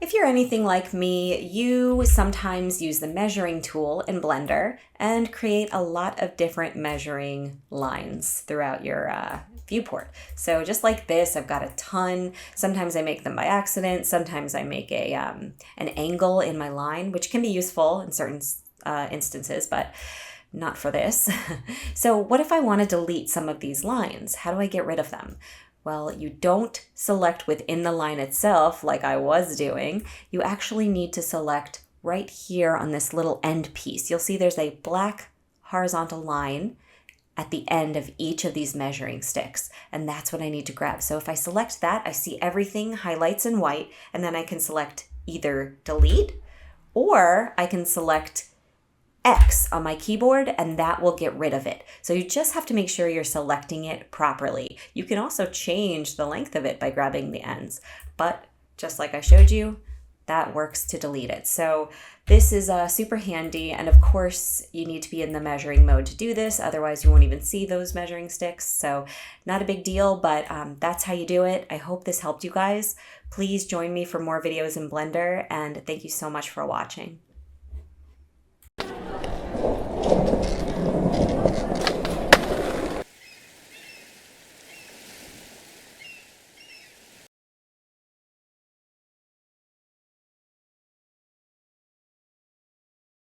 If you're anything like me, you sometimes use the measuring tool in Blender and create a lot of different measuring lines throughout your viewport. So just like this, I've got a ton. Sometimes I make them by accident. Sometimes I make an angle in my line, which can be useful in certain instances, but not for this. So what if I want to delete some of these lines? How do I get rid of them? Well, you don't select within the line itself like I was doing. You actually need to select right here on this little end piece. You'll see there's a black horizontal line at the end of each of these measuring sticks, and that's what I need to grab. So if I select that, I see everything highlights in white, and then I can select either delete, or I can select X on my keyboard, and that will get rid of it. So you just have to make sure you're selecting it properly. You can also change the length of it by grabbing the ends, but just like I showed you, that works to delete it. So this is super handy, and of course you need to be in the measuring mode to do this, otherwise you won't even see those measuring sticks. So not a big deal, but that's how you do it. I hope this helped you guys. Please join me for more videos in Blender, and thank you so much for watching.